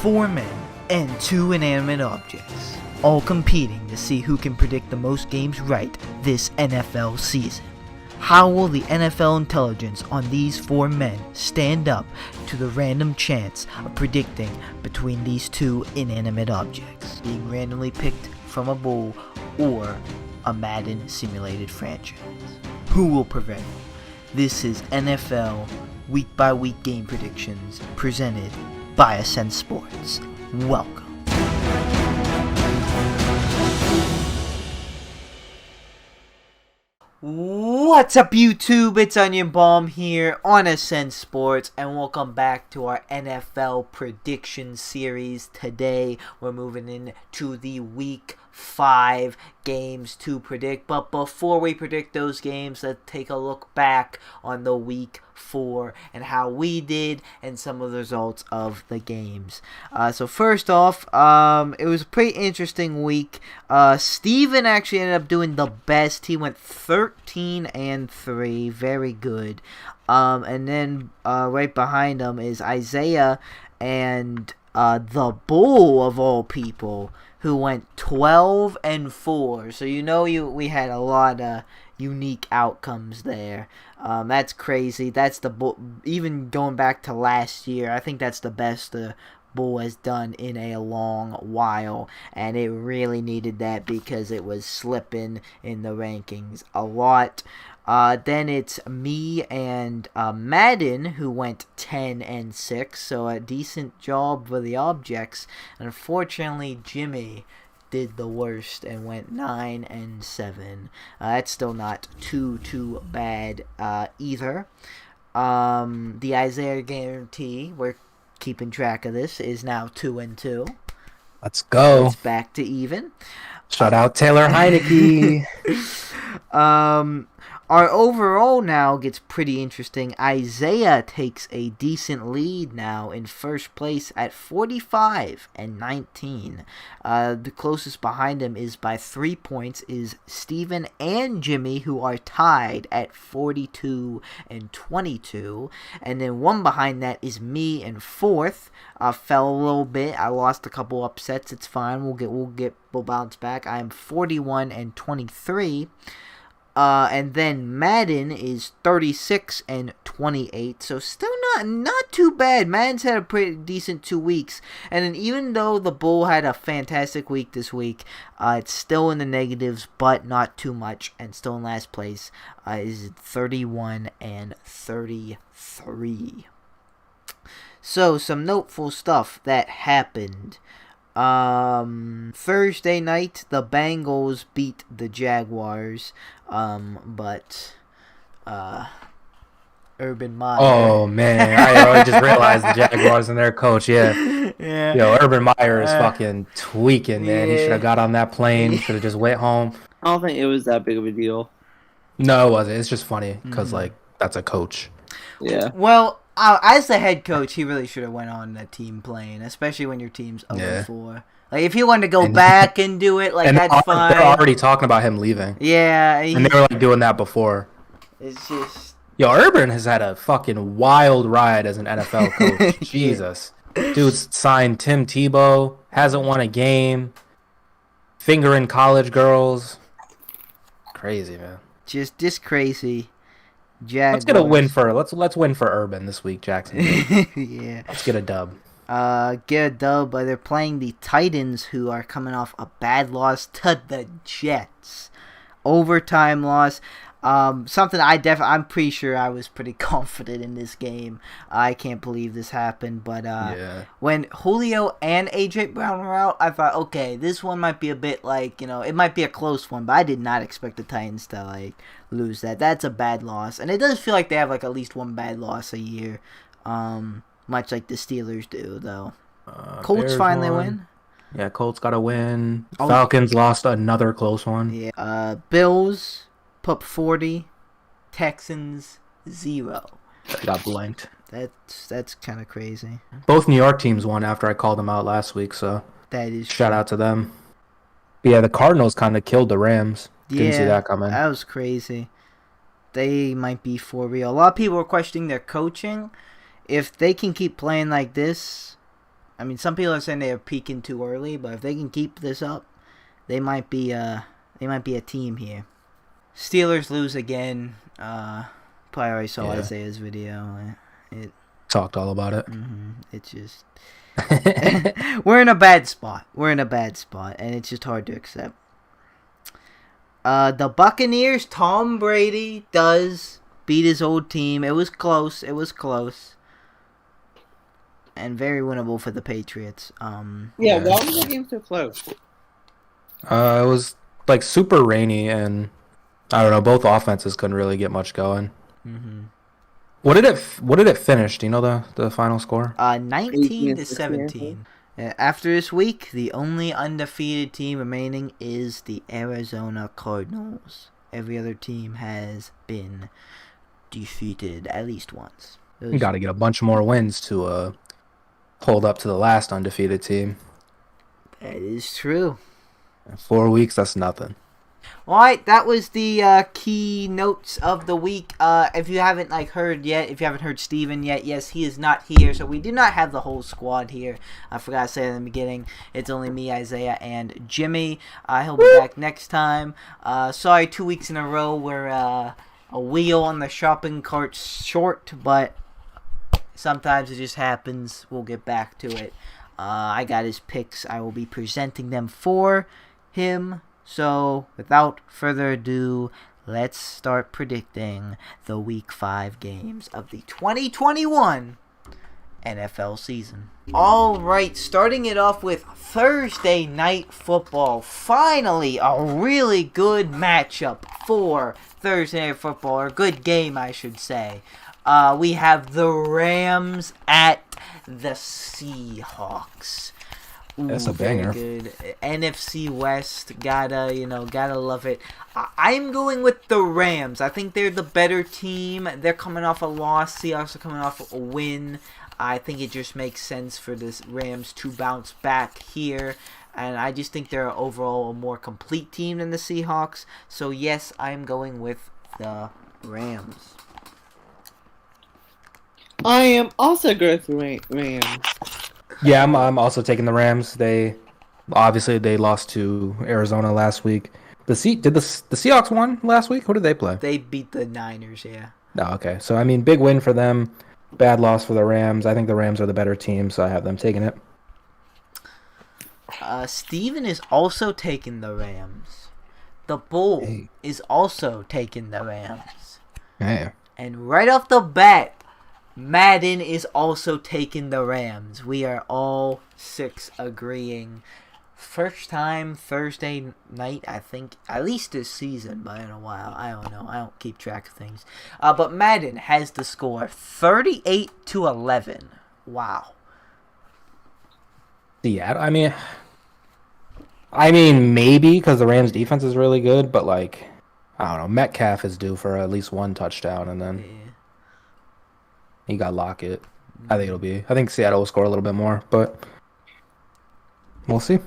4 men and 2 inanimate objects, all competing to see who can predict the most games right this NFL season. How will the NFL intelligence on these 4 men stand up to the random chance of predicting between these 2 inanimate objects being randomly picked from a bowl or a Madden simulated franchise? Who will prevail? This is NFL week by week game predictions presented by Ascent Sports. Welcome. What's up, YouTube? It's Onion Bomb here on Ascent Sports, and welcome back to our NFL prediction series. Today, we're moving into the Week 5 games to predict. But before we predict those games, let's take a look back on the Week 4 and how we did and some of the results of the games. So first off, it was a pretty interesting week. Steven actually ended up doing the best. He went 13-3, very good. And then right behind him is Isaiah and the Bull of all people, who went 12-4. So we had a lot of unique outcomes there. That's crazy. That's the Bull. Even going back to last year, I think that's the best the Bull has done in a long while, and it really needed that because it was slipping in the rankings a lot. Then it's me and Madden, who went 10-6, so a decent job for the objects. Unfortunately, Jimmy did the worst and went 9-7. That's still not too bad either. The Isaiah guarantee, we're keeping track of this, is now 2-2. Let's go. It's back to even. Shout out Taylor Heineke. Our overall now gets pretty interesting. Isaiah takes a decent lead now in first place at 45-19. The closest behind him is by 3 points is Steven and Jimmy, who are tied at 42-22. And then one behind that is me in fourth. Fell a little bit. I lost a couple upsets. It's fine. We'll bounce back. I am 41-23. And then Madden is 36-28, so still not too bad. Madden's had a pretty decent 2 weeks, and then even though the Bull had a fantastic week this week, it's still in the negatives, but not too much, and still in last place is 31-33. So some notable stuff that happened. Thursday night, the Bengals beat the Jaguars, but Urban Meyer. Oh man, I just realized the Jaguars and their coach. Yeah. Yo, Urban Meyer is fucking tweaking, man. He should have got on that plane. Should have just went home. I don't think it was that big of a deal. No, it wasn't. It's just funny because that's a coach. Yeah. Well, as the head coach, he really should have went on a team plane, especially when your team's 0-4. Like, if he wanted to go back and do it, that's fine. They're already talking about him leaving. Yeah. And they were doing that before. It's just... Yo, Urban has had a fucking wild ride as an NFL coach. Jesus. Dude's signed Tim Tebow, hasn't won a game, fingering college girls. Crazy, man. Just crazy. Jaguars. Let's get a win for let's win for Urban this week, Jackson. Yeah. Let's get a dub. Get a dub, but they're playing the Titans, who are coming off a bad loss to the Jets. Overtime loss. Something I'm pretty sure I was pretty confident in this game. I can't believe this happened, but when Julio and AJ Brown were out, I thought, okay, this one might be a bit it might be a close one, but I did not expect the Titans to lose that. That's a bad loss, and it does feel like they have at least one bad loss a year, much like the Steelers do, though. Colts Bears finally won. win. Yeah, Colts got a win. Falcons lost another close one. Yeah. Bills put 40, Texans 0. Got blanked. That's kind of crazy. Both New York teams won after I called them out last week, so that is shout out to them. But yeah, the Cardinals kind of killed the Rams. Didn't see that coming. That was crazy. They might be for real. A lot of people are questioning their coaching. If they can keep playing like this, I mean, some people are saying they are peaking too early, but if they can keep this up, they might be a team here. Steelers lose again. Probably already saw Isaiah's video. It talked all about it. It's just we're in a bad spot. And it's just hard to accept. The Buccaneers, Tom Brady does beat his old team. It was close. And very winnable for the Patriots. Why was the game so close? It was like super rainy, and I don't know. Both offenses couldn't really get much going. What did it finish? Do you know the final score? 19-17. After this week, the only undefeated team remaining is the Arizona Cardinals. Every other team has been defeated at least once. You got to get a bunch more wins to hold up to the last undefeated team. That is true. 4 weeks, that's nothing. Alright, that was the key notes of the week. If you haven't heard yet, if you haven't heard Steven yet, yes, he is not here, so we do not have the whole squad here. I forgot to say in the beginning, it's only me, Isaiah, and Jimmy. He'll be back next time. Sorry, 2 weeks in a row we're a wheel on the shopping cart short, but sometimes it just happens. We'll get back to it. I got his picks. I will be presenting them for him. So, without further ado, let's start predicting the Week 5 games of the 2021 NFL season. Alright, starting it off with Thursday Night Football. Finally, a really good matchup for Thursday Night Football, or a good game, I should say. We have the Rams at the Seahawks. Ooh, that's a banger. Good. NFC West, gotta love it. I'm going with the Rams. I think they're the better team. They're coming off a loss. Seahawks are coming off a win. I think it just makes sense for the Rams to bounce back here. And I just think they're overall a more complete team than the Seahawks. So yes, I'm going with the Rams. I am also going with Rams. Yeah, I'm also taking the Rams. They lost to Arizona last week. The Seahawks won last week? Who did they play? They beat the Niners, yeah. Oh, okay. So I mean, big win for them. Bad loss for the Rams. I think the Rams are the better team, so I have them taking it. Steven is also taking the Rams. The Bull is also taking the Rams. Hey. And right off the bat, Madden is also taking the Rams. We are all 6 agreeing. First time Thursday night, I think, at least this season, but in a while. I don't know. I don't keep track of things. But Madden has the score 38-11. Wow. Yeah, I mean maybe because the Rams defense is really good, but I don't know. Metcalf is due for at least one touchdown, and then you got Lockett. I think Seattle will score a little bit more, but we'll see.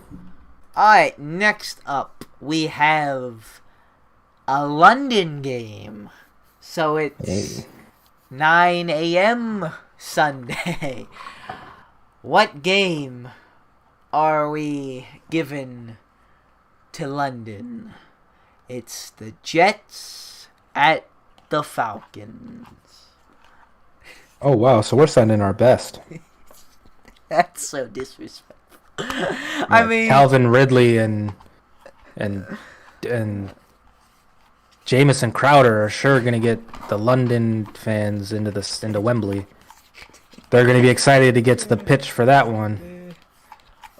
Alright, next up, we have a London game. So it's 9 a.m. Sunday. What game are we giving to London? It's the Jets at the Falcons. Oh, wow. So we're sending our best. That's so disrespectful. Yeah, I mean, Calvin Ridley and Jamison Crowder are sure going to get the London fans into Wembley. They're going to be excited to get to the pitch for that one.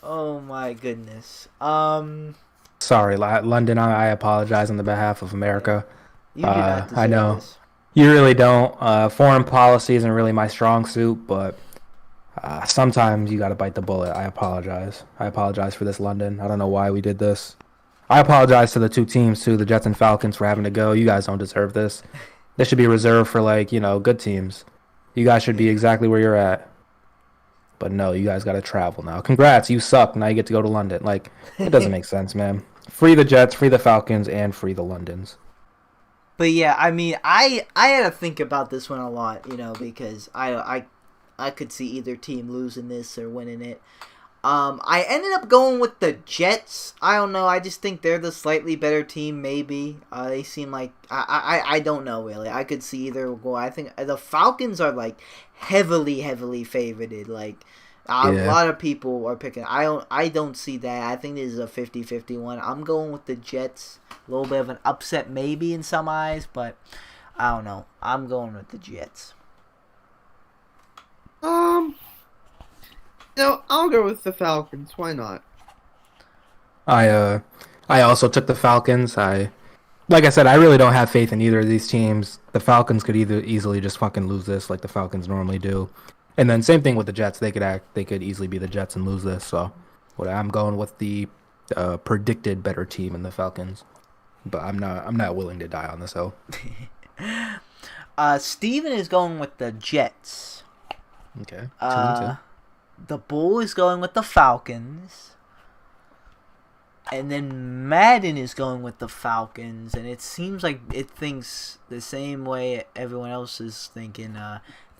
Oh my goodness. Sorry, London. I apologize on the behalf of America. You do not deserve I know. this. You really don't. Foreign policy isn't really my strong suit, but sometimes you got to bite the bullet. I apologize. I apologize for this, London. I don't know why we did this. I apologize to the two teams, too, the Jets and Falcons, for having to go. You guys don't deserve this. This should be reserved for, good teams. You guys should be exactly where you're at. But no, you guys got to travel now. Congrats, you suck. Now you get to go to London. It doesn't make sense, man. Free the Jets, free the Falcons, and free the Londons. But yeah, I mean, I had to think about this one a lot, because I could see either team losing this or winning it. I ended up going with the Jets. I don't know. I just think they're the slightly better team. Maybe they seem like I don't know really. I could see either go. I think the Falcons are like heavily favorited. Like a lot of people are picking. I don't see that. I think this is a 50-50 one. I'm going with the Jets. A little bit of an upset maybe in some eyes, but I don't know. I'm going with the Jets. No, I'll go with the Falcons. Why not? I also took the Falcons. Like I said, I really don't have faith in either of these teams. The Falcons could either easily just fucking lose this, like the Falcons normally do, and then same thing with the Jets. They could easily be the Jets and lose this. So, I'm going with the predicted better team in the Falcons, but I'm not willing to die on this hill. Steven is going with the Jets. Okay. 2-2. The Bull is going with the Falcons. And then Madden is going with the Falcons. And it seems like it thinks the same way everyone else is thinking.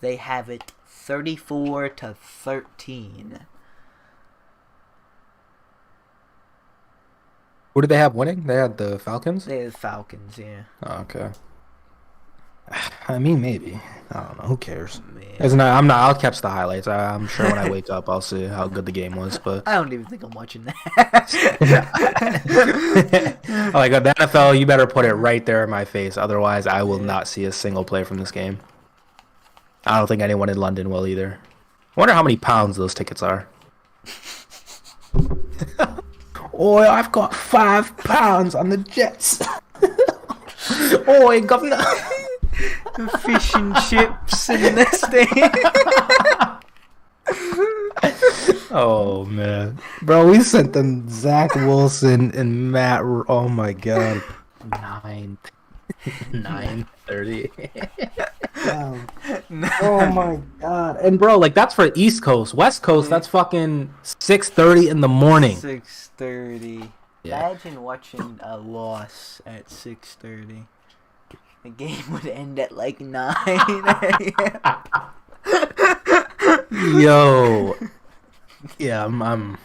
They have it 34-13. Who did they have winning? They had the Falcons? They had the Falcons, yeah. Oh, okay. I mean, maybe. I don't know. Who cares? Man. I'll catch the highlights. I'm sure when I wake up, I'll see how good the game was. But I don't even think I'm watching that. like the NFL, you better put it right there in my face. Otherwise, I will not see a single play from this game. I don't think anyone in London will either. I wonder how many pounds those tickets are. Oi, I've got 5 pounds on the Jets. Oi, governor. Fish and chips and this thing. Oh man, bro, we sent them Zach Wilson and Matt. Oh my god, 9:30. Oh my god, and bro, like that's for East Coast, West Coast. That's fucking 6:30 in the morning. 6:30. Yeah. Imagine watching a loss at 6:30. The game would end at like 9 a.m. Yo. Yeah, I'm.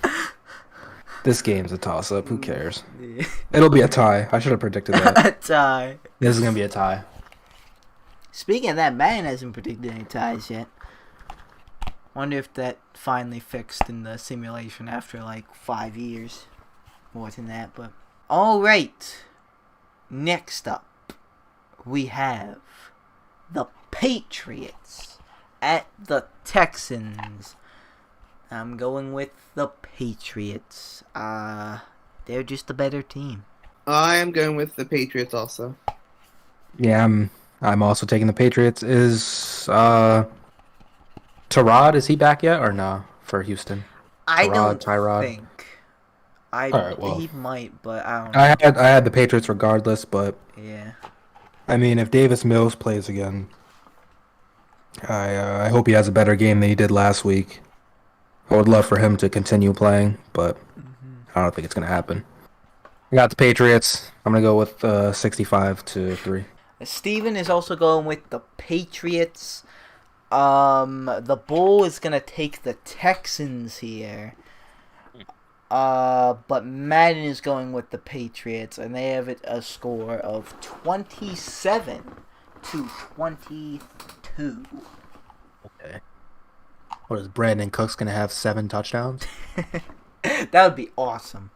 This game's a toss-up. Who cares? Yeah. It'll be a tie. I should have predicted that. A tie. This is gonna be a tie. Speaking of that, Madden hasn't predicted any ties yet. Wonder if that finally fixed in the simulation after like 5 years. More than that, but alright. Next up, we have the Patriots at the Texans. I'm going with the Patriots. They're just a better team. I am going with the Patriots also. Yeah, I'm also taking the Patriots. Is Tyrod, is he back yet or no for Houston? I don't Tyrod. think. He might, but I don't know. I had the Patriots regardless, but Yeah. I mean, if Davis Mills plays again, I hope he has a better game than he did last week. I would love for him to continue playing, but I don't think it's going to happen. I got the Patriots. I'm going to go with 65-3. Steven is also going with the Patriots. The Bull is going to take the Texans here. But Madden is going with the Patriots, and they have a score of 27-22. Okay. What is Brandon Cooks going to have 7 touchdowns? That would be awesome.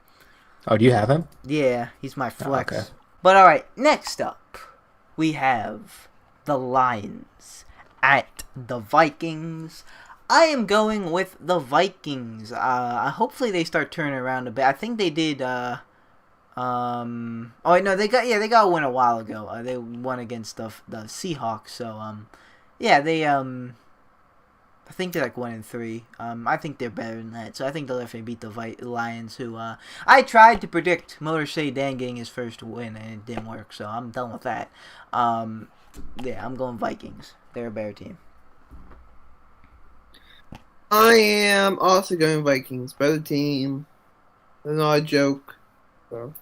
Oh, do you have him? Yeah, he's my flex. Okay. But alright, next up, we have the Lions at the Vikings. I am going with the Vikings. Hopefully they start turning around a bit. I think they did. They got a win a while ago. They won against the Seahawks. So I think they're like 1-3. I think they're better than that. So I think they'll definitely beat the Lions. Who I tried to predict Motor City Dan getting his first win and it didn't work. So I'm done with that. I'm going Vikings. They're a better team. I am also going Vikings. Better team. They're not a joke. So.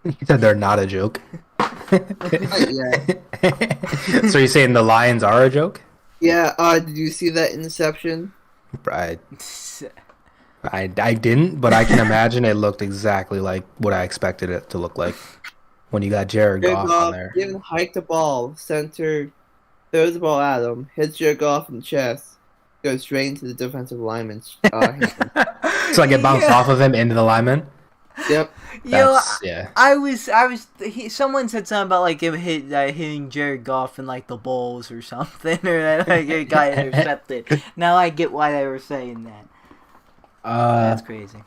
You said they're not a joke. Yeah. So you're saying the Lions are a joke? Yeah, did you see that interception? Right. I didn't, but I can imagine it looked exactly like what I expected it to look like when you got Jared Jared Goff on Goff there. didn't hike the ball. Center throws the ball at him, hits Jared Goff in the chest, goes straight into the defensive lineman's hand. So I get bounced off of him into the lineman. Yep. Yeah. Someone said something about like him hitting Jared Goff in like the balls or something, or that like it got intercepted. Now I get why they were saying that. That's crazy.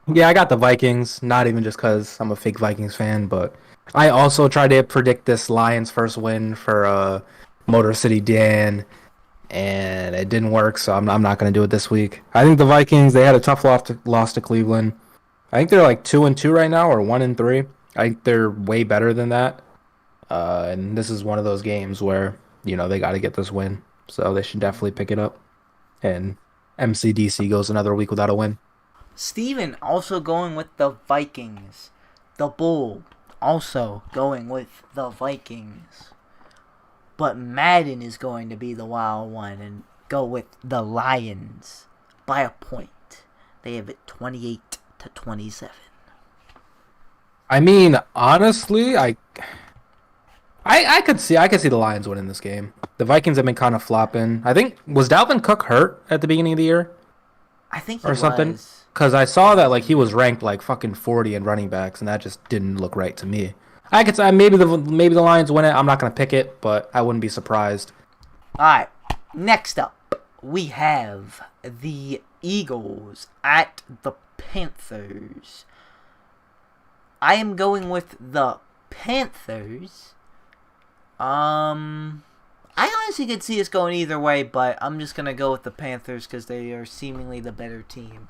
Yeah, I got the Vikings, not even just because I'm a fake Vikings fan, but I also tried to predict this Lions first win for Motor City Dan, and it didn't work, so I'm not going to do it this week. I think the Vikings, they had a tough loss to Cleveland. I think they're like 2-2 right now, or 1-3. I think they're way better than that. And this is one of those games where, they got to get this win, so they should definitely pick it up. And MCDC goes another week without a win. Steven also going with the Vikings. The Bull also going with the Vikings. But Madden is going to be the wild one and go with the Lions by a point. They have it 28-27. I mean, honestly, I could see the Lions winning this game. The Vikings have been kind of flopping. I think, was Dalvin Cook hurt at the beginning of the year? I think he or something? was. Because I saw that like he was ranked like fucking 40 in running backs, and that just didn't look right to me. I could say maybe the Lions win it. I'm not gonna pick it, but I wouldn't be surprised. All right. Next up, we have the Eagles at the Panthers. I am going with the Panthers. I honestly could see us going either way, but I'm just gonna go with the Panthers because they are seemingly the better team.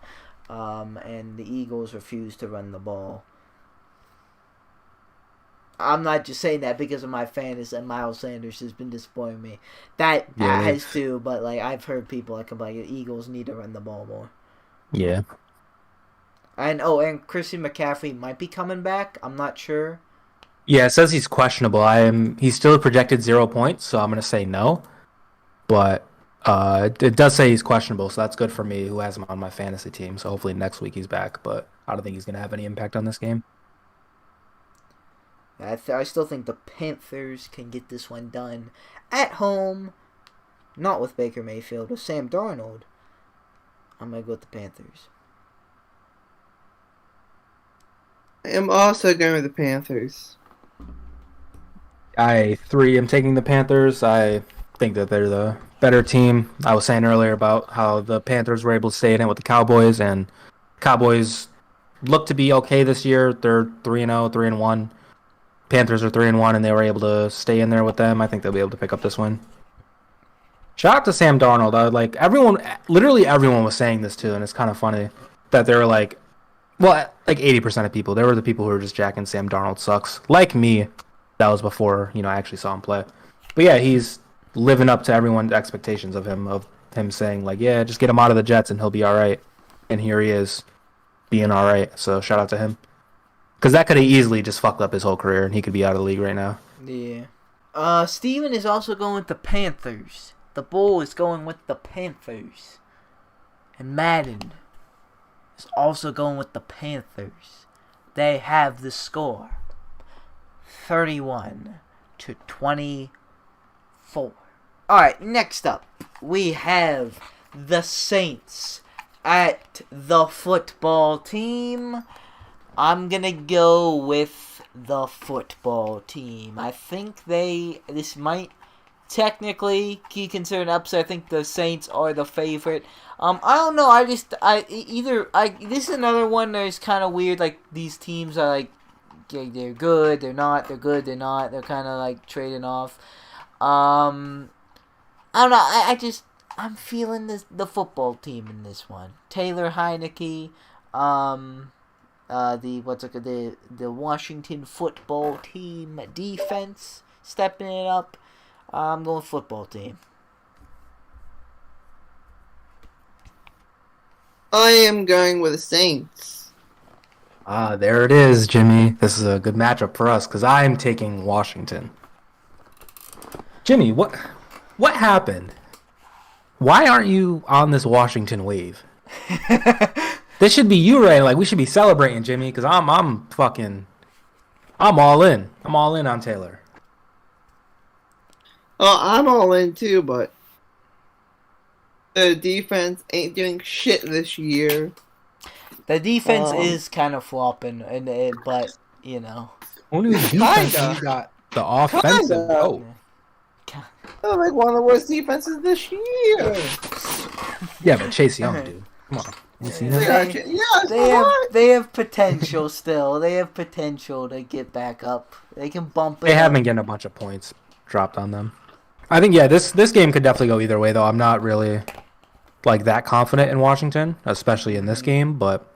And the Eagles refuse to run the ball. I'm not just saying that because of my fantasy and Miles Sanders has been disappointing me. That has too, but like I've heard people like complain the Eagles need to run the ball more. Yeah. And Christian McCaffrey might be coming back. I'm not sure. Yeah, it says he's questionable. He's still projected 0 points, so I'm gonna say no. But it does say he's questionable, so that's good for me who has him on my fantasy team. So hopefully next week he's back, but I don't think he's gonna have any impact on this game. I still think the Panthers can get this one done at home, not with Baker Mayfield, with Sam Darnold. I'm going to go with the Panthers. I am also going with the Panthers. I am taking the Panthers. I think that they're the better team. I was saying earlier about how the Panthers were able to stay in it with the Cowboys, and Cowboys look to be okay this year. They're 3-0, 3-1. Panthers are 3-1, and they were able to stay in there with them. I think they'll be able to pick up this win. Shout out to Sam Darnold. Literally everyone was saying this too, and it's kind of funny that they were like 80% of people. There were the people who were just jacking Sam Darnold sucks. Like me, that was before I actually saw him play. But yeah, he's living up to everyone's expectations of him saying like, yeah, just get him out of the Jets and he'll be all right. And here he is, being all right. So shout out to him. Because that could have easily just fucked up his whole career, and he could be out of the league right now. Yeah. Steven is also going with the Panthers. The Bull is going with the Panthers. And Madden is also going with the Panthers. They have the score 31-24. Alright, next up, we have the Saints at the football team. I'm going to go with the football team. I think this might technically be considered an upset. I think the Saints are the favorite. I don't know. This is another one that is kind of weird. Like, these teams are like, they're good, they're not, they're good, they're not. They're kind of like trading off. I don't know. I'm feeling the football team in this one. Taylor Heineke, the Washington football team defense stepping it up. I'm going football team. I am going with the Saints. There it is, Jimmy. This is a good matchup for us because I'm taking Washington. Jimmy, what happened? Why aren't you on this Washington wave? This should be you, Ray. Like, we should be celebrating, Jimmy, because I'm all in. I'm all in on Taylor. Oh, I'm all in too, but the defense ain't doing shit this year. The defense is kind of flopping, but you know. Only defense you got the offensive. Oh, They're like one of the worst defenses this year. yeah, but Chase Young, dude. Come on. You see that? They have potential still. They have potential to get back up. They can bump it. They have been getting a bunch of points dropped on them. I think, this game could definitely go either way, though. I'm not really like that confident in Washington, especially in this game, but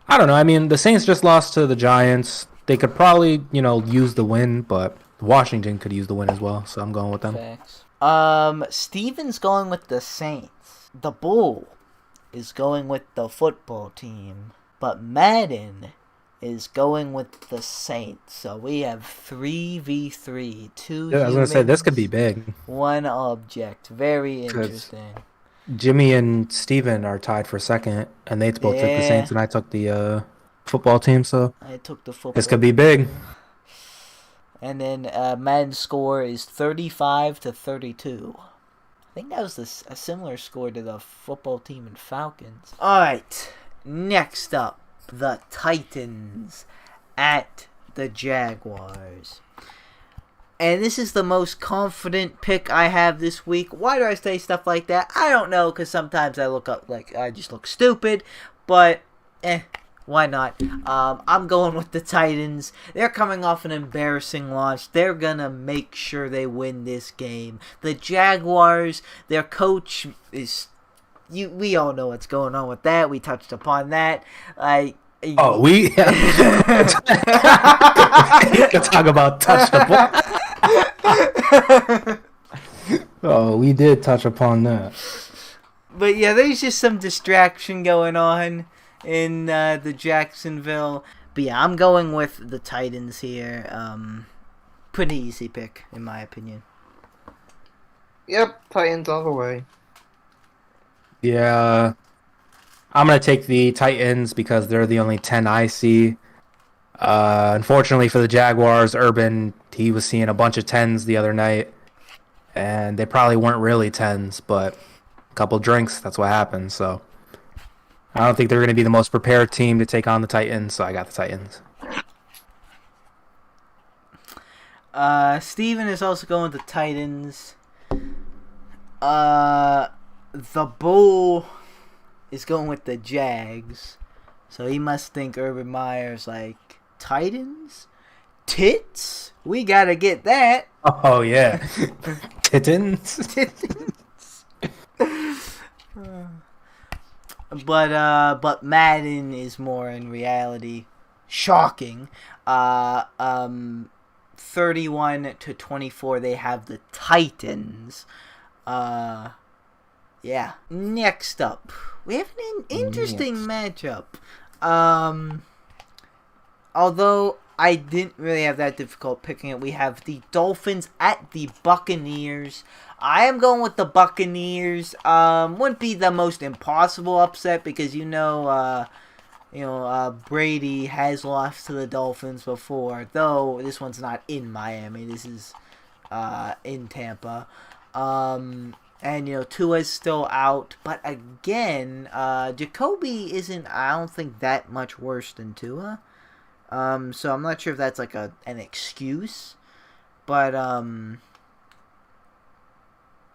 I don't know. I mean, the Saints just lost to the Giants. They could probably, use the win, but Washington could use the win as well, so I'm going with them. Facts. Steven's going with the Saints. The Bull is going with the football team, but Madden is going with the Saints. So we have 3v3, two I was going to say, this could be big. One object. Very interesting. Jimmy and Steven are tied for second, and they both took the Saints, and I took the football team, so I took the football. This could be big. And then Madden's score is 35-32. I think that was a similar score to the football team and Falcons. All right, next up, the Titans at the Jaguars. And this is the most confident pick I have this week. Why do I say stuff like that? I don't know, because sometimes I just look stupid. But, why not? I'm going with the Titans. They're coming off an embarrassing loss. They're going to make sure they win this game. The Jaguars, their coach is... we all know what's going on with that. We touched upon that. We can talk about touched upon. We did touch upon that. But yeah, there's just some distraction going on in the Jacksonville. But yeah, I'm going with the Titans here. Pretty easy pick, in my opinion. Yep, Titans all the way. Yeah. I'm going to take the Titans because they're the only 10 I see. Unfortunately for the Jaguars, Urban, he was seeing a bunch of 10s the other night. And they probably weren't really 10s, but a couple drinks, that's what happened. So I don't think they're going to be the most prepared team to take on the Titans, so I got the Titans. Steven is also going with the Titans. The Bull is going with the Jags. So he must think Urban Meyer's like, Titans? Tits? We gotta get that. Oh, yeah. Titans? But Madden is more in reality shocking. 31-24, they have the Titans. Yeah. Next up, we have an interesting matchup. Although I didn't really have that difficult picking it, we have the Dolphins at the Buccaneers. I am going with the Buccaneers. Wouldn't be the most impossible upset because Brady has lost to the Dolphins before, though this one's not in Miami. This is in Tampa. And Tua's still out, but again, Jacoby isn't, I don't think, that much worse than Tua. So I'm not sure if that's like an excuse, but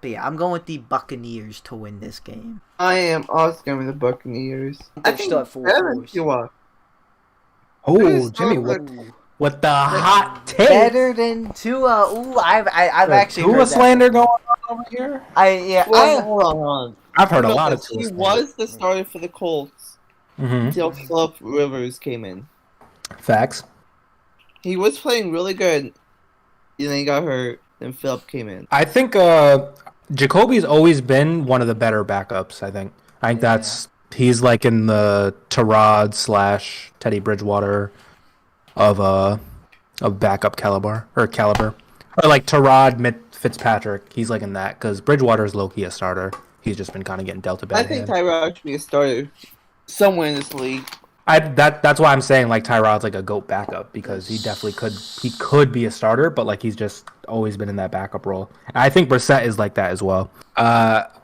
yeah, I'm going with the Buccaneers to win this game. I am also going with the Buccaneers. I think still at 4-4. Oh, Jimmy, what the hot take? Better than Tua. Ooh, I've actually heard Tua slander going on over here. Hold on. I've heard a lot of Tua. He was the starter for the Colts until Phillip Rivers came in. Facts. He was playing really good, and then he got hurt, and Phillip came in. I think Jacoby's always been one of the better backups, I think. He's like in the Tyrod / Teddy Bridgewater of backup caliber. Or like Tyrod Fitzpatrick. He's like in that, because Bridgewater's low-key a starter. He's just been kind of getting dealt a I bad think hand. Tyrod should be a starter somewhere in this league. That's why I'm saying like Tyrod's like a GOAT backup because he definitely could be a starter, but like he's just always been in that backup role. And I think Brissett is like that as well.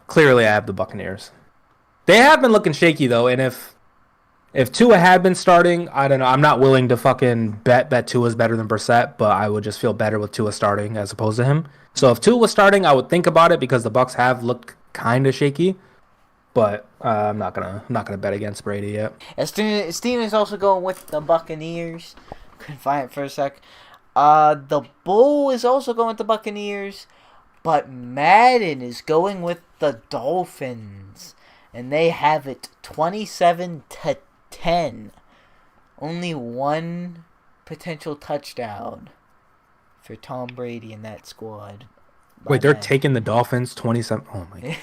Clearly I have the Buccaneers. They have been looking shaky though, and if Tua had been starting, I don't know. I'm not willing to fucking bet Tua's better than Brissett, but I would just feel better with Tua starting as opposed to him. So if Tua was starting, I would think about it because the Bucs have looked kind of shaky. But I'm not gonna bet against Brady yet. Steven's also going with the Buccaneers. Couldn't find it for a sec. The Bull is also going with the Buccaneers, but Madden is going with the Dolphins, and they have it 27-10. Only one potential touchdown for Tom Brady in that squad. Wait, they're taking the Dolphins 27. Oh my!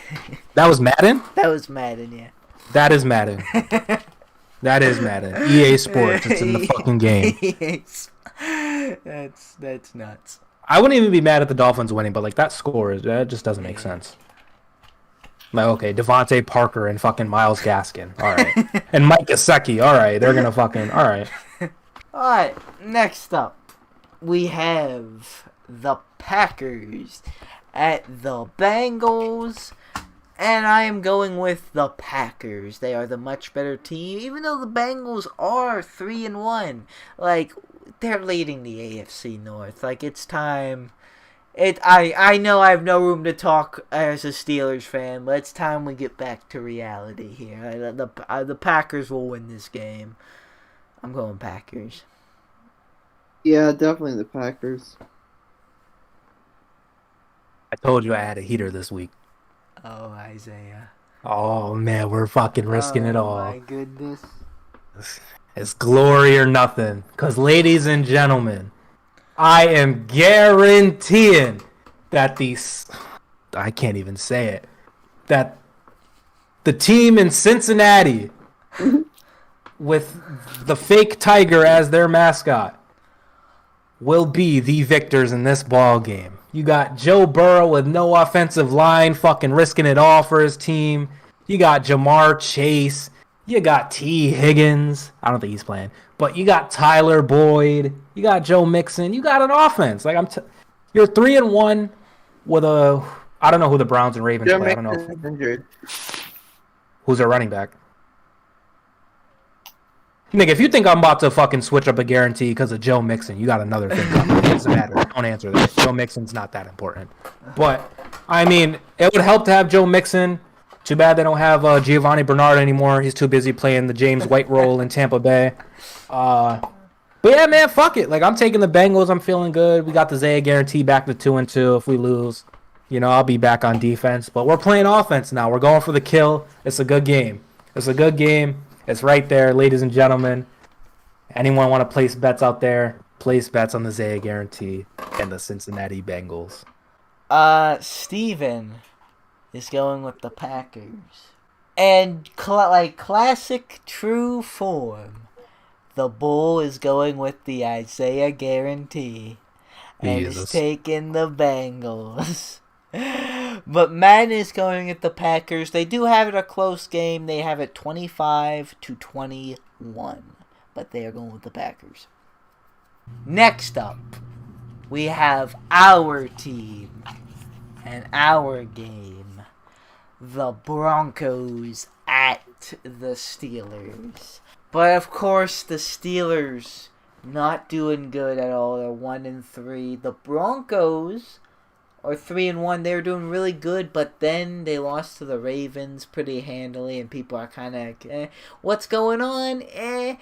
That was Madden. That was Madden, yeah. That is Madden. That is Madden. EA Sports. It's in the fucking game. That's nuts. I wouldn't even be mad at the Dolphins winning, but like that just doesn't make sense. Like, okay, Devontae Parker and fucking Myles Gaskin. All right. And Mike Gesicki. All right. They're going to fucking... All right. All right. Next up, we have the Packers at the Bengals. And I am going with the Packers. They are the much better team, even though the Bengals are 3-1. Like, they're leading the AFC North. Like, it's time... I know I have no room to talk as a Steelers fan, but it's time we get back to reality here. The Packers will win this game. I'm going Packers. Yeah, definitely the Packers. I told you I had a heater this week. Oh, Isaiah. Oh, man, we're fucking risking it all. Oh, my goodness. It's glory or nothing. Because, ladies and gentlemen, I am guaranteeing that I can't even say it, that the team in Cincinnati with the fake tiger as their mascot will be the victors in this ball game. You got Joe Burrow with no offensive line fucking risking it all for his team. You got Jamar Chase. You got T. Higgins. I don't think he's playing. But you got Tyler Boyd. You got Joe Mixon. You got an offense. Like you're 3-1 with I don't know who the Browns and Ravens play. I don't know. Injured. Who's their running back? Nigga, if you think I'm about to fucking switch up a guarantee because of Joe Mixon, you got another thing coming. It doesn't matter. Don't answer that. Joe Mixon's not that important. But, I mean, it would help to have Joe Mixon. Too bad they don't have Giovanni Bernard anymore. He's too busy playing the James White role in Tampa Bay. But yeah, man, fuck it. Like, I'm taking the Bengals. I'm feeling good. We got the Zaya guarantee back to 2-2. If we lose, I'll be back on defense. But we're playing offense now. We're going for the kill. It's a good game. It's right there, ladies and gentlemen. Anyone want to place bets out there? Place bets on the Zaya guarantee and the Cincinnati Bengals. Steven is going with the Packers. And classic true form, the Bull is going with the Isaiah guarantee. And is taking the Bengals. But Madden is going with the Packers. They do have it a close game. They have it 25-21. But they are going with the Packers. Next up, we have our team and our game. The Broncos at the Steelers. But of course, the Steelers not doing good at all. They're 1-3. The Broncos are 3-1. They were doing really good, but then they lost to the Ravens pretty handily, and people are kind of like, what's going on? Did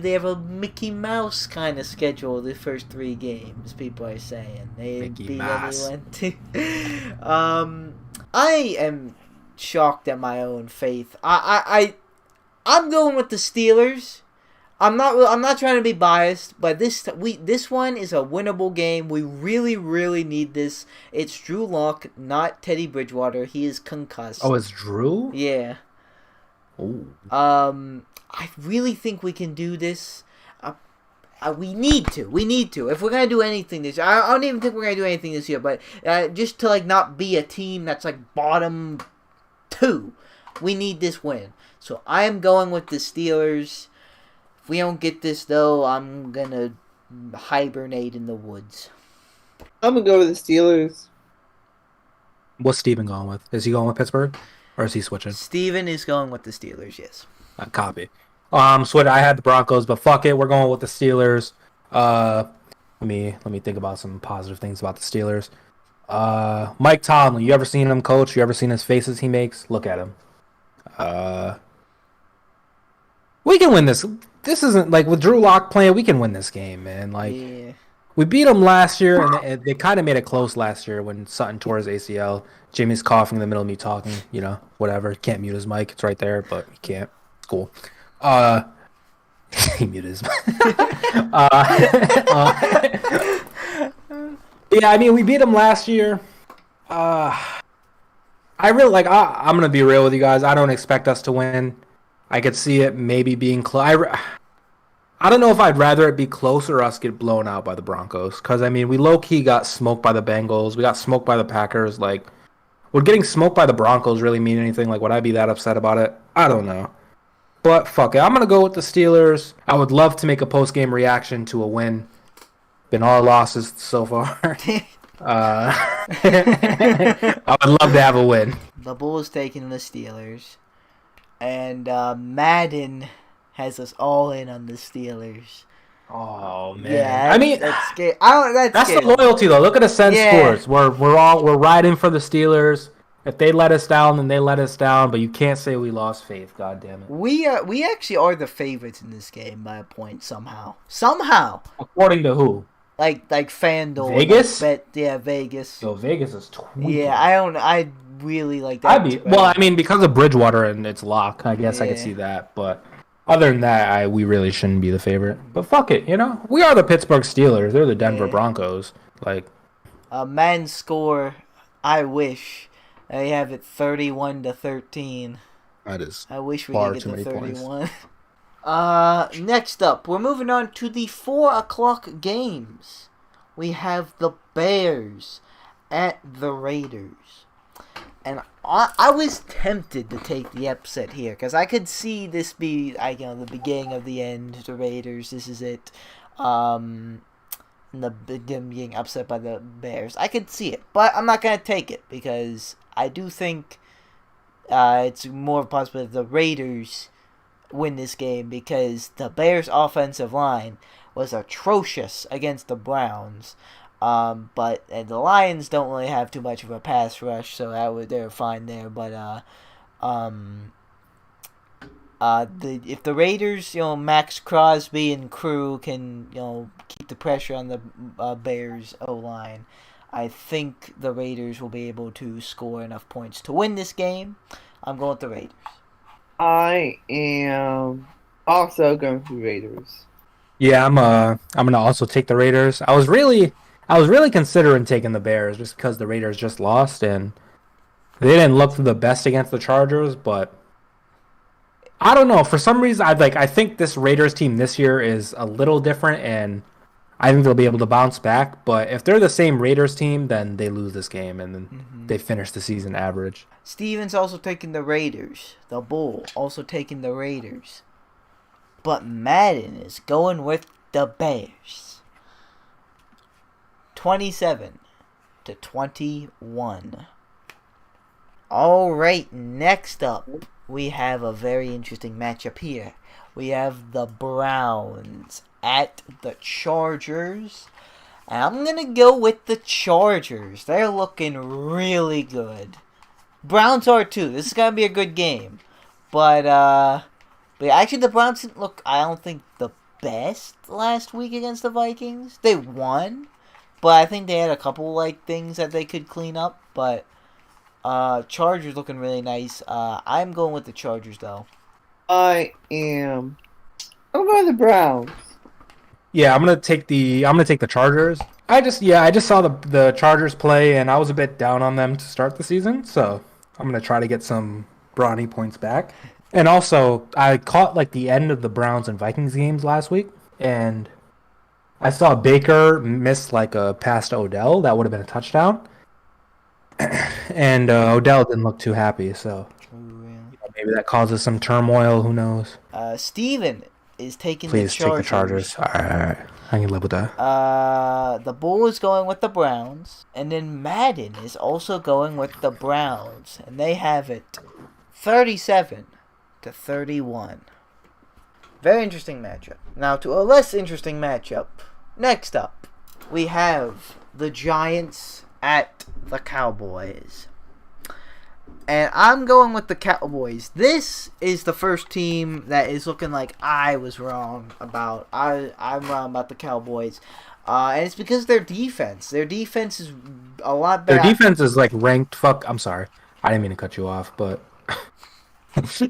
they have a Mickey Mouse kind of schedule the first 3 games? People are saying they didn't beat anyone. I am shocked at my own faith. I'm going with the Steelers. I'm not trying to be biased, but this one is a winnable game. We really, really need this. It's Drew Lock, not Teddy Bridgewater. He is concussed. Oh, it's Drew? Yeah. Ooh. I really think we can do this. We need to. We need to. If we're gonna do anything this year, I don't even think we're gonna do anything this year. But just to like not be a team that's like bottom 2, we need this win. So I am going with the Steelers. If we don't get this though, I'm gonna hibernate in the woods. I'm gonna go with the Steelers. What's Steven going with? Is he going with Pittsburgh, or is he switching? Steven is going with the Steelers. Yes. Copy. Switch. I had the Broncos, but fuck it, we're going with the Steelers. Let me think about some positive things about the Steelers. Mike Tomlin, you ever seen him coach? You ever seen his faces he makes? Look at him. We can win this. This isn't like with Drew Lock playing. We can win this game, man. Like we beat them last year, and they kind of made it close last year when Sutton tore his ACL. Jimmy's coughing in the middle of me talking. You know, whatever. Can't mute his mic. It's right there, but he can't. It's cool. He muted his mic. Yeah, I mean, we beat them last year. I really like. I'm gonna be real with you guys. I don't expect us to win. I could see it maybe being close. I don't know if I'd rather it be close or us get blown out by the Broncos. Because I mean, we low key got smoked by the Bengals. We got smoked by the Packers. Like, would getting smoked by the Broncos really mean anything? Like, would I be that upset about it? I don't know. But fuck it, I'm gonna go with the Steelers. I would love to make a post game reaction to a win. Been all losses so far. I would love to have a win. The Bulls taking the Steelers, and Madden has us all in on the Steelers. Oh man! Yeah, I mean, that's scary. That's the loyalty though. Look at Ascent scores. We're riding for the Steelers. If they let us down, then they let us down. But you can't say we lost faith. God damn it. We actually are the favorites in this game by a point somehow. Somehow. According to who? Like FanDuel. Vegas? Vegas. Yo, Vegas is 20. Yeah, I really like that. Well, I mean, because of Bridgewater and its lock, I guess I could see that. But other than that, we really shouldn't be the favorite. But fuck it, you know? We are the Pittsburgh Steelers. They're the Denver Broncos. Like, man score, I wish. I have it 31-13. That is I wish we far could too get to many 31. Next up, we're moving on to the 4 o'clock games. We have the Bears at the Raiders. And I was tempted to take the upset here because I could see this be the beginning of the end. The Raiders, this is it. Them being upset by the Bears. I could see it, but I'm not going to take it because I do think it's more of a possibility the Raiders win this game because the Bears' offensive line was atrocious against the Browns. But the Lions don't really have too much of a pass rush, so they're fine there. But if the Raiders, Max Crosby and crew can, keep the pressure on the Bears O-line, I think the Raiders will be able to score enough points to win this game. I'm going with the Raiders. I am also going with the Raiders. Yeah, I'm gonna also take the Raiders. I was really considering taking the Bears just because the Raiders just lost and they didn't look the best against the Chargers, but I don't know. For some reason, I think this Raiders team this year is a little different, and I think they'll be able to bounce back. But if they're the same Raiders team, then they lose this game, and then they finish the season average. Steven's also taking the Raiders. The Bull also taking the Raiders. But Madden is going with the Bears. 27-21. All right, next up, we have a very interesting matchup here. We have the Browns at the Chargers. And I'm going to go with the Chargers. They're looking really good. Browns are too. This is going to be a good game. But actually the Browns didn't look, I don't think, the best last week against the Vikings. They won. But I think they had a couple things that they could clean up. But Chargers looking really nice. I'm going with the Chargers though. I'm going with the Browns. Yeah, I'm gonna take the Chargers. I just saw the Chargers play and I was a bit down on them to start the season, so I'm gonna try to get some brownie points back. And also, I caught the end of the Browns and Vikings games last week, and I saw Baker miss like a pass to Odell. That would have been a touchdown. And Odell didn't look too happy, so maybe that causes some turmoil. Who knows? Steven is taking Please the take the Chargers. Chargers. All right. I can live with that. The Bull is going with the Browns. And then Madden is also going with the Browns. And they have it 37-31. Very interesting matchup. Now to a less interesting matchup. Next up, we have the Giants at the Cowboys. And I'm going with the Cowboys. This is the first team that is looking like I was wrong about. I'm wrong about the Cowboys. And it's because their defense. Their defense is a lot better. Their defense is like ranked. I'm sorry. I didn't mean to cut you off, but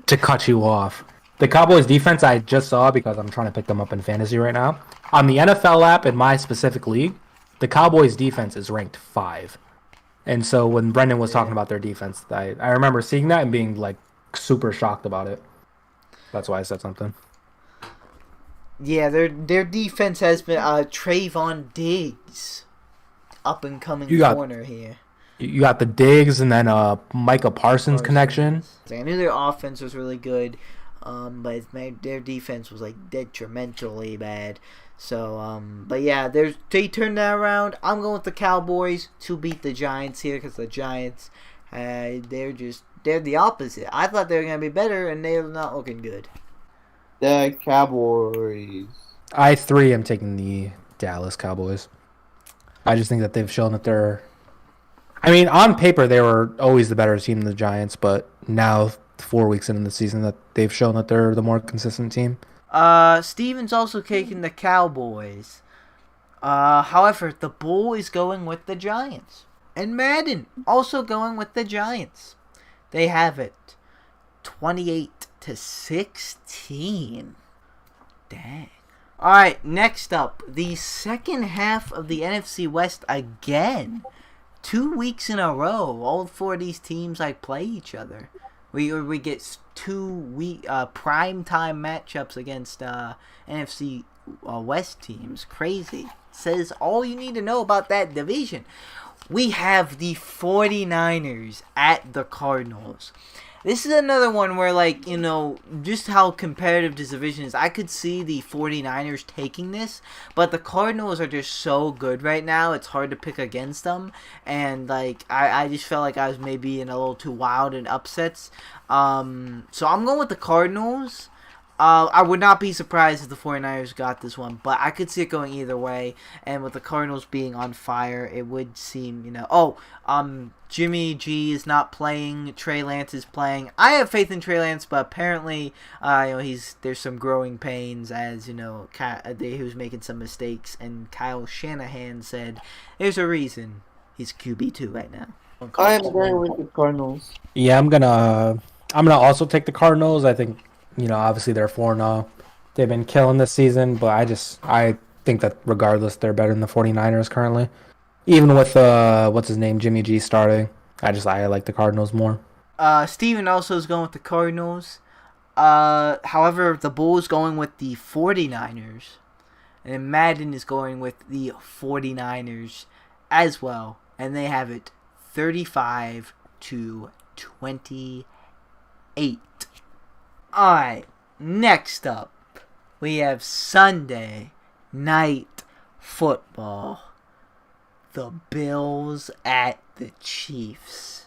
to cut you off. The Cowboys defense I just saw because I'm trying to pick them up in fantasy right now. On the NFL app in my specific league, the Cowboys defense is ranked 5. And so when Brenden was talking about their defense, I remember seeing that and being like super shocked about it. That's why I said something. Yeah, their defense has been Trayvon Diggs, up and coming corner here. You got the Diggs and then Micah Parsons connection. I knew their offense was really good, but their defense was like detrimentally bad. So, but yeah, they turned that around. I'm going with the Cowboys to beat the Giants here because the Giants, they're the opposite. I thought they were going to be better, and they're not looking good. The Cowboys. I am taking the Dallas Cowboys. I just think that they've shown that they're... I mean, on paper, they were always the better team than the Giants, but now, 4 weeks into the season, that they've shown that they're the more consistent team. Steven's also taking the Cowboys. However, the Bull is going with the Giants. And Madden also going with the Giants. They have it 28-16. Dang. Alright, next up, the second half of the NFC West again. 2 weeks in a row, all 4 of these teams play each other. We get 2 prime time matchups against NFC West teams. Crazy. Says all you need to know about that division. We have the 49ers at the Cardinals. This is another one where, just how competitive this division is. I could see the 49ers taking this, but the Cardinals are just so good right now, it's hard to pick against them. And, I just felt like I was maybe in a little too wild in upsets. So I'm going with the Cardinals. I would not be surprised if the 49ers got this one, but I could see it going either way. And with the Cardinals being on fire, it would seem, Jimmy G is not playing. Trey Lance is playing. I have faith in Trey Lance, but apparently, there's some growing pains as, he was making some mistakes. And Kyle Shanahan said, there's a reason he's QB2 right now. I'm going with the Cardinals. Yeah, I'm gonna also take the Cardinals. I think, obviously they're 4-0. They've been killing this season, but I think that regardless, they're better than the 49ers currently. Even with, Jimmy G starting. I like the Cardinals more. Steven also is going with the Cardinals. However, the Bull is going with the 49ers. And Madden is going with the 49ers as well. And they have it 35-28. Alright, next up, we have Sunday Night Football. The Bills at the Chiefs.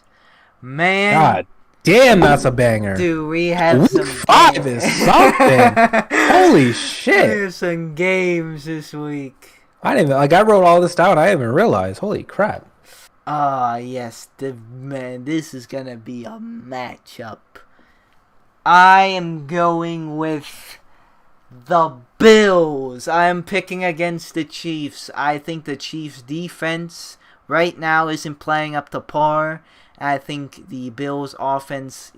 Man. God damn, that's a banger. Dude, we have some 5 is something. Holy shit. There's some games this week. I wrote all this down. I didn't even realize. Holy crap. Yes. This is going to be a matchup. I am going with the Bills. I am picking against the Chiefs. I think the Chiefs' defense right now isn't playing up to par. I think the Bills' offense,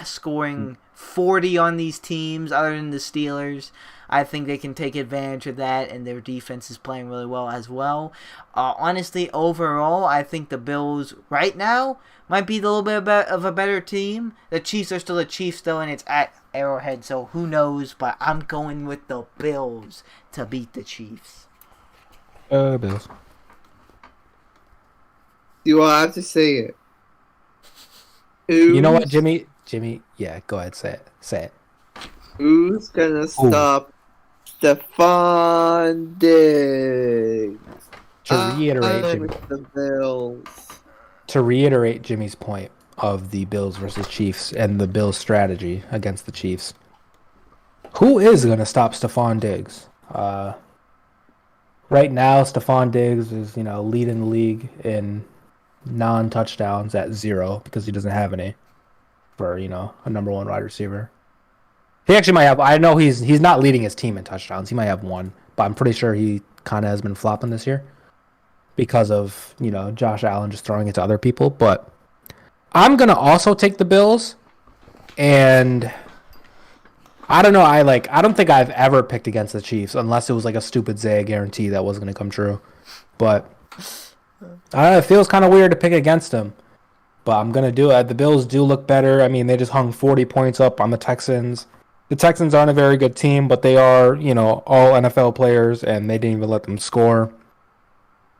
scoring 40 on these teams other than the Steelers, I think they can take advantage of that, and their defense is playing really well as well. Honestly, overall, I think the Bills right now might be a little bit of a better team. The Chiefs are still the Chiefs, though, and it's at Arrowhead, so who knows, but I'm going with the Bills to beat the Chiefs. Bills. Do I have to say it? You know what, Who's, Jimmy? Jimmy, yeah, go ahead, say it. Say it. who's gonna stop Stephon Diggs? To reiterate, I'm Jimmy, with the Bills. to reiterate Jimmy's point of the Bills versus Chiefs and the Bills' strategy against the Chiefs. Who is going to stop Stephon Diggs? Right now, Stephon Diggs is, leading the league in non-touchdowns at 0 because he doesn't have any for, a number one wide receiver. He actually might have. I know he's not leading his team in touchdowns. He might have one, but I'm pretty sure he kind of has been flopping this year because of, Josh Allen just throwing it to other people. But I'm going to also take the Bills, and I don't know. I don't think I've ever picked against the Chiefs unless it was like a stupid Zay guarantee that was going to come true. But it feels kind of weird to pick against them. But I'm going to do it. The Bills do look better. I mean, they just hung 40 points up on the Texans. The Texans aren't a very good team, but they are, all NFL players, and they didn't even let them score.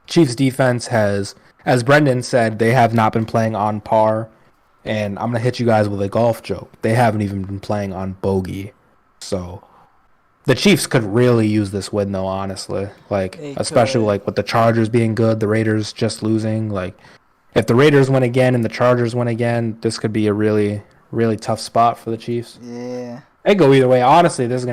Chiefs defense has, as Brenden said, they have not been playing on par. And I'm going to hit you guys with a golf joke. They haven't even been playing on bogey. So the Chiefs could really use this win, though, honestly. Especially with the Chargers being good, the Raiders just losing. If the Raiders win again and the Chargers win again, this could be a really, really tough spot for the Chiefs. Yeah. It go either way. Honestly, this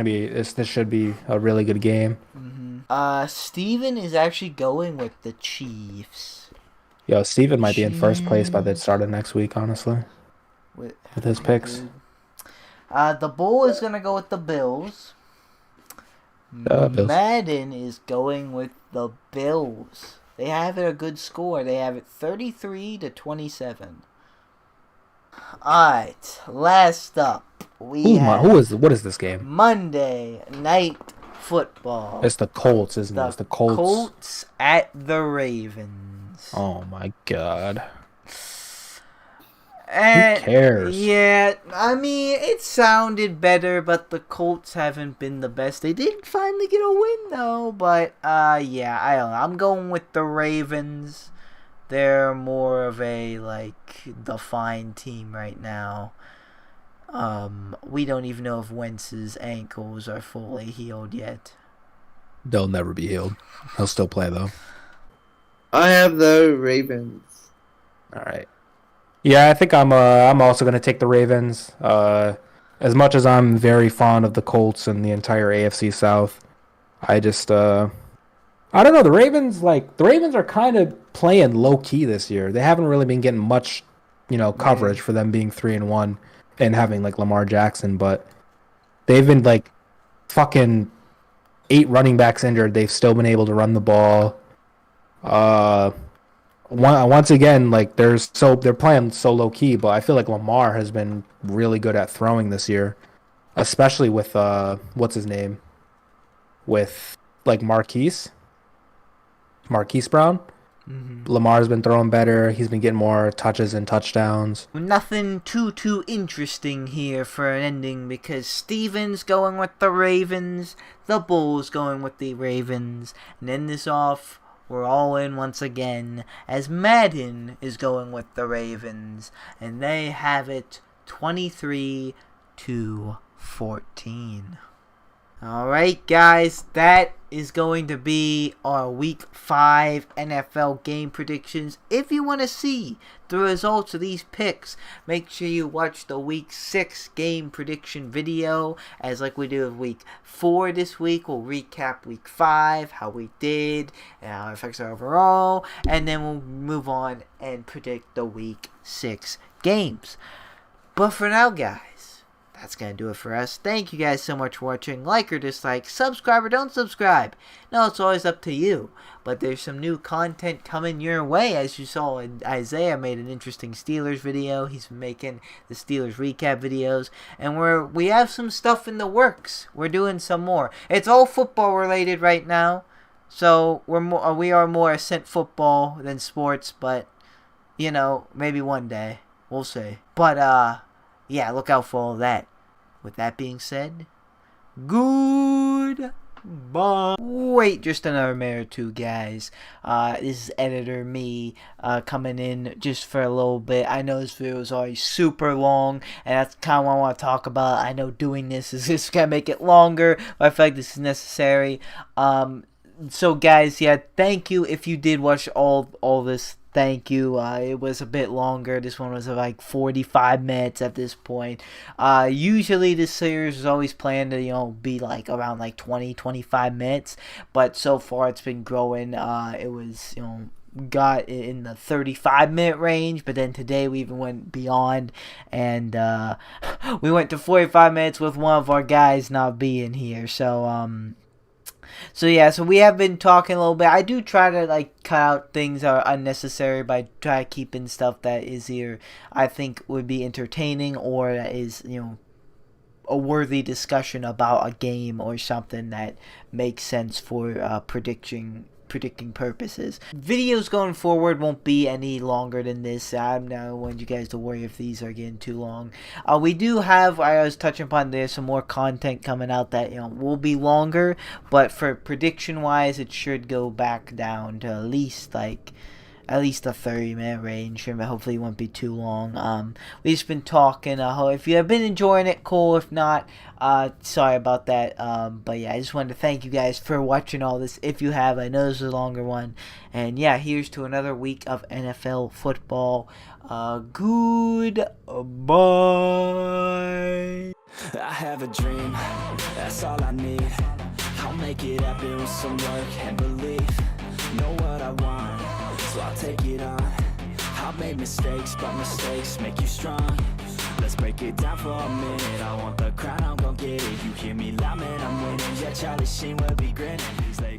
should be a really good game. Mm-hmm. Steven is actually going with the Chiefs. Yo, Steven might be in first place by the start of next week, honestly. With his picks. The Bull is going to go with the Bills. Bills. Madden is going with the Bills. They have a good score. They have it 33-27. Alright, last up. What is this game? Monday Night Football. It's the Colts, isn't it? It's the Colts. Colts at the Ravens. Oh my god. And, who cares? Yeah, I mean, it sounded better, but the Colts haven't been the best. They did finally get a win, though, but, yeah, I don't know. I'm going with the Ravens. They're more of a, defined team right now. We don't even know if Wentz's ankles are fully healed yet. They'll never be healed. He'll still play, though. I have the Ravens. All right. Yeah, I think I'm also going to take the Ravens. As much as I'm very fond of the Colts and the entire AFC South, I just I don't know, the Ravens are kind of playing low key this year. They haven't really been getting much, coverage for them being 3-1 and having Lamar Jackson, but they've been fucking 8 running backs injured. They've still been able to run the ball. Once again, they're playing so low key, but I feel like Lamar has been really good at throwing this year, especially with what's his name, with Marquise Brown. Mm-hmm. Lamar's been throwing better. He's been getting more touches and touchdowns. Nothing too interesting here for an ending because Steven's going with the Ravens, the Bulls going with the Ravens, and end this off. We're all in once again as Madden is going with the Ravens, and they have it 23-14. Alright, guys, that is going to be our Week 5 NFL game predictions. If you want to see the results of these picks, make sure you watch the Week 6 game prediction video. As we do with Week 4 this week, we'll recap Week 5, how we did, and how it affects our overall, and then we'll move on and predict the Week 6 games. But for now, guys, that's going to do it for us. Thank you guys so much for watching. Like or dislike, subscribe or don't subscribe. No, it's always up to you. But there's some new content coming your way. As you saw, Isaiah made an interesting Steelers video. He's making the Steelers recap videos. And we have some stuff in the works. We're doing some more. It's all football related right now. So we are more Ascent football than sports. But, maybe one day. We'll see. But, yeah, look out for all that. With that being said, goodbye. Bye. Wait just another minute or two, guys. This is editor me coming in just for a little bit. I know this video is already super long, and that's kind of what I want to talk about. I know doing this is just gonna make it longer, but I feel like this is necessary. So guys, yeah, thank you if you did watch all this. Thank you. It was a bit longer. This one was like 45 minutes at this point. Usually this series is always planned to, be like around like 20-25 minutes, but so far it's been growing. It was, got in the 35-minute range, but then today we even went beyond, and we went to 45 minutes with one of our guys not being here. So yeah, so we have been talking a little bit. I do try to like cut out things that are unnecessary by try to keep in stuff that is either I think would be entertaining or that is, a worthy discussion about a game or something that makes sense for predicting purposes. Videos going forward won't be any longer than this. I don't want you guys to worry if these are getting too long. We do have, I was touching upon, there's some more content coming out that will be longer, but for prediction wise it should go back down to at least a 30-minute range, and hopefully it won't be too long. We've just been talking. If you have been enjoying it, cool. If not, sorry about that. But yeah, I just wanted to thank you guys for watching all this. If you have, I know this is a longer one. And yeah, here's to another week of NFL football. Goodbye. I have a dream, that's all I need. I'll make it happen with some work and belief. Know what I want, so I'll take it on. I'll make mistakes, but mistakes make you strong. Let's break it down for a minute. I want the crown, I'm gon' get it. You hear me loud, man, I'm winning. Yeah, Charlie Sheen will be grinning. He's like